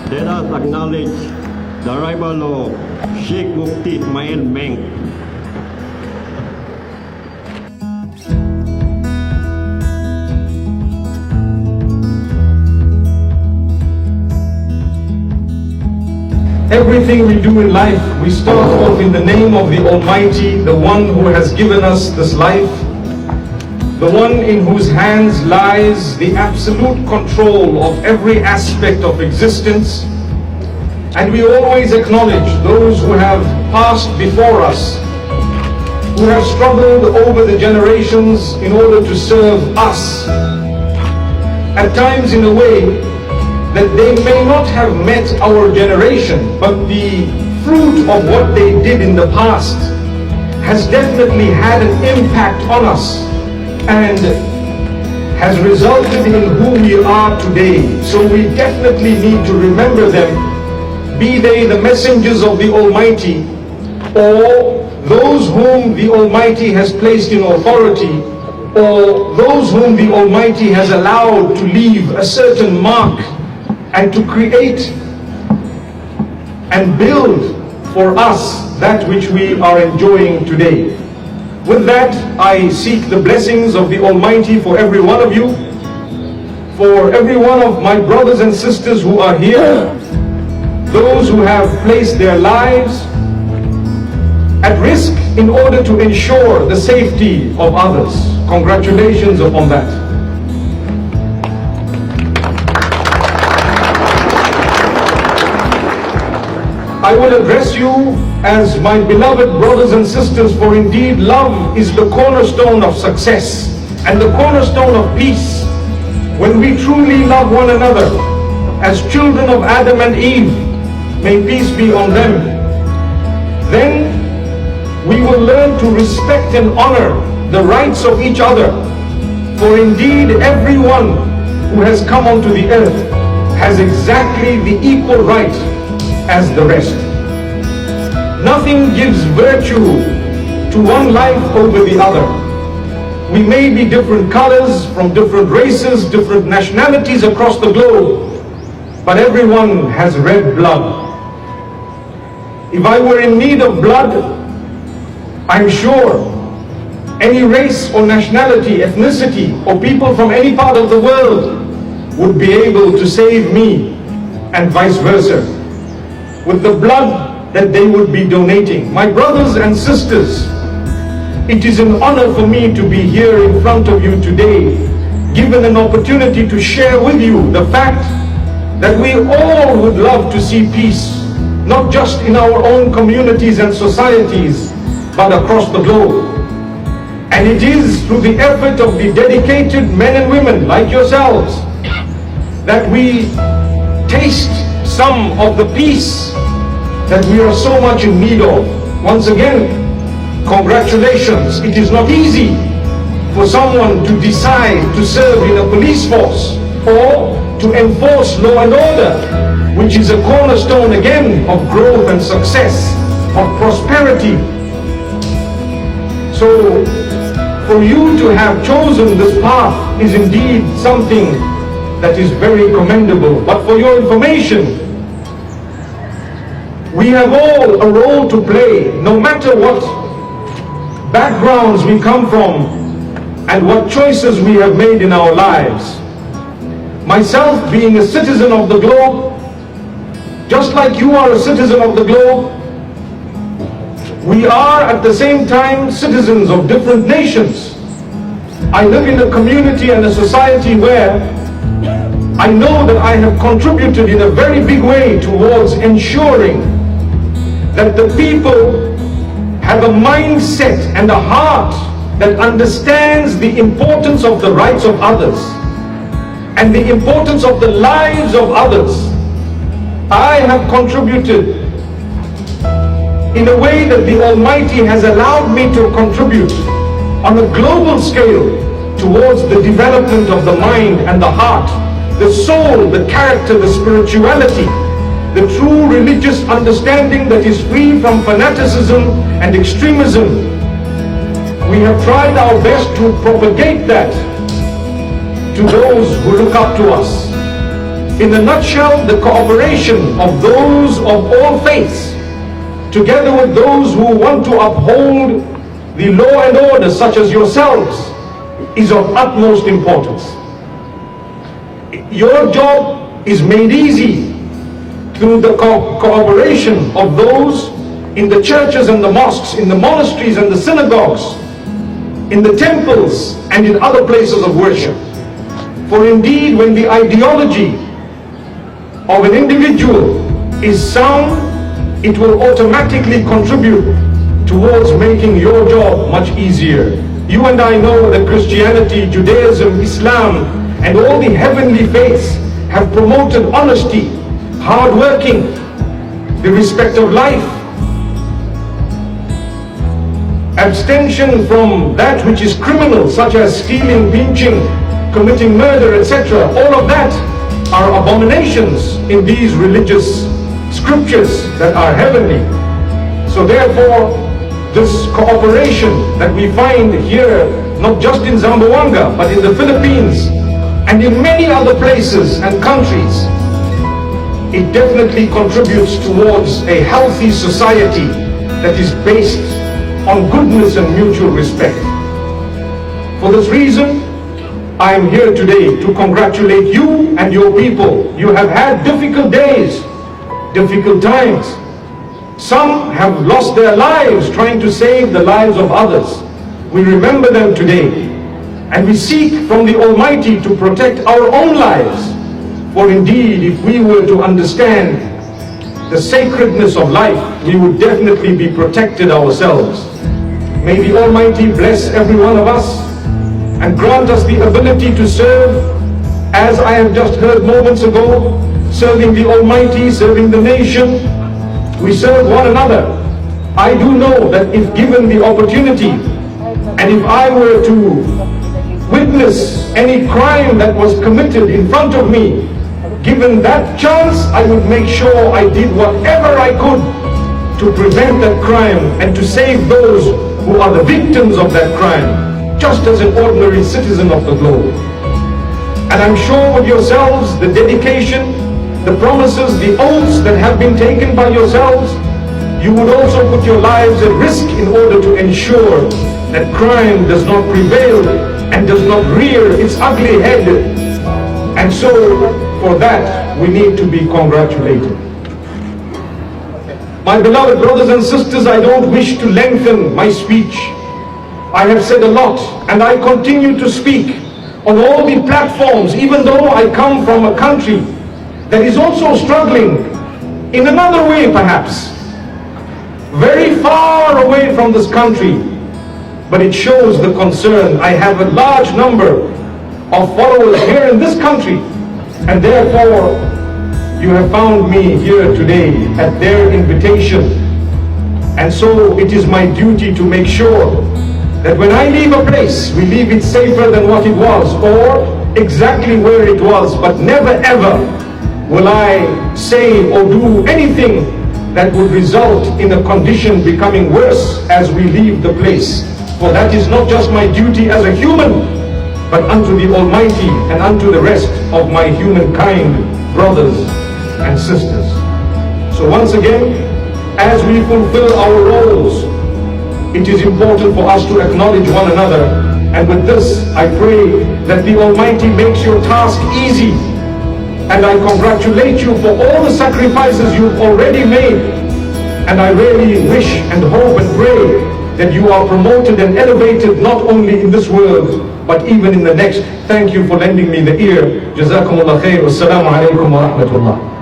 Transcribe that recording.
Let us acknowledge the arrival of Sheikh Mufti Menk. Everything we do in life, we start off in the name of the Almighty, the one who has given us this life, the one in whose hands lies the absolute control of every aspect of existence. And we always acknowledge those who have passed before us, who have struggled over the generations in order to serve us, at times in a way that they may not have met our generation, but the fruit of what they did in the past has definitely had an impact on us and has resulted in who we are today. So we definitely need to remember them, be they the messengers of the Almighty or those whom the Almighty has placed in authority, or those whom the Almighty has allowed to leave a certain mark and to create and build for us that which we are enjoying today. With that, I seek the blessings of the Almighty for every one of you, for every one of my brothers and sisters who are here, those who have placed their lives at risk in order to ensure the safety of others. Congratulations upon that. I will address you as my beloved brothers and sisters, for indeed love is the cornerstone of success and the cornerstone of peace. When we truly love one another as children of Adam and Eve, may peace be on them, then we will learn to respect and honor the rights of each other. For indeed everyone who has come onto the earth has exactly the equal right as the rest. Nothing gives virtue to one life over the other. We may be different colors, from different races, different nationalities across the globe, but everyone has red blood. If I were in need of blood, I'm sure any race or nationality, ethnicity, or people from any part of the world would be able to save me, and vice versa, with the blood that they would be donating. My brothers and sisters, it is an honor for me to be here in front of you today, given an opportunity to share with you the fact that we all would love to see peace, not just in our own communities and societies, but across the globe. And it is through the effort of the dedicated men and women like yourselves that we taste some of the peace that we are so much in need of. Once again, congratulations. It is not easy for someone to decide to serve in a police force or to enforce law and order, which is a cornerstone again of growth and success, of prosperity. So for you to have chosen this path is indeed something that is very commendable. But for your information, we have all a role to play, no matter what backgrounds we come from and what choices we have made in our lives. Myself being a citizen of the globe, just like you are a citizen of the globe, we are at the same time citizens of different nations. I live in a community and a society where I know that I have contributed in a very big way towards ensuring that the people have a mindset and a heart that understands the importance of the rights of others and the importance of the lives of others. I have contributed in a way that the Almighty has allowed me to contribute on a global scale towards the development of the mind and the heart, the soul, the character, the spirituality, the true religious understanding that is free from fanaticism and extremism. We have tried our best to propagate that to those who look up to us. In a nutshell, the cooperation of those of all faiths, together with those who want to uphold the law and order, such as yourselves, is of utmost importance. Your job is made easy through the cooperation of those in the churches and the mosques, in the monasteries and the synagogues, in the temples and in other places of worship. For indeed, when the ideology of an individual is sound, it will automatically contribute towards making your job much easier. You and I know that Christianity, Judaism, Islam, and all the heavenly faiths have promoted honesty, hard working, the respect of life, abstention from that which is criminal, such as stealing, pinching, committing murder, etc. All of that are abominations in these religious scriptures that are heavenly. So therefore, this cooperation that we find here, not just in Zamboanga, but in the Philippines and in many other places and countries, it definitely contributes towards a healthy society that is based on goodness and mutual respect. For this reason, I am here today to congratulate you and your people. You have had difficult days, difficult times. Some have lost their lives trying to save the lives of others. We remember them today, and we seek from the Almighty to protect our own lives. For indeed, if we were to understand the sacredness of life, we would definitely be protected ourselves. May the Almighty bless every one of us and grant us the ability to serve, as I have just heard moments ago, serving the Almighty, serving the nation. We serve one another. I do know that if given the opportunity, and if I were to witness any crime that was committed in front of me, given that chance, I would make sure I did whatever I could to prevent that crime and to save those who are the victims of that crime, just as an ordinary citizen of the globe. And I'm sure with yourselves, the dedication, the promises, the oaths that have been taken by yourselves, you would also put your lives at risk in order to ensure that crime does not prevail and does not rear its ugly head. And so, for that, we need to be congratulated. My beloved brothers and sisters, I don't wish to lengthen my speech. I have said a lot, and I continue to speak on all the platforms, even though I come from a country that is also struggling in another way, perhaps, very far away from this country. But it shows the concern. I have a large number of followers here in this country, and therefore you have found me here today at their invitation. And so it is my duty to make sure that when I leave a place, we leave it safer than what it was, or exactly where it was. But never ever will I say or do anything that would result in a condition becoming worse as we leave the place. For that is not just my duty as a human, but unto the Almighty and unto the rest of my humankind, brothers and sisters. So once again, as we fulfill our roles, it is important for us to acknowledge one another. And with this, I pray that the Almighty makes your task easy. And I congratulate you for all the sacrifices you've already made. And I really wish and hope and pray that you are promoted and elevated not only in this world, but even in the next. Thank you for lending me the ear. Jazakumullah khair. Wassalamu alaikum wa rahmatullah.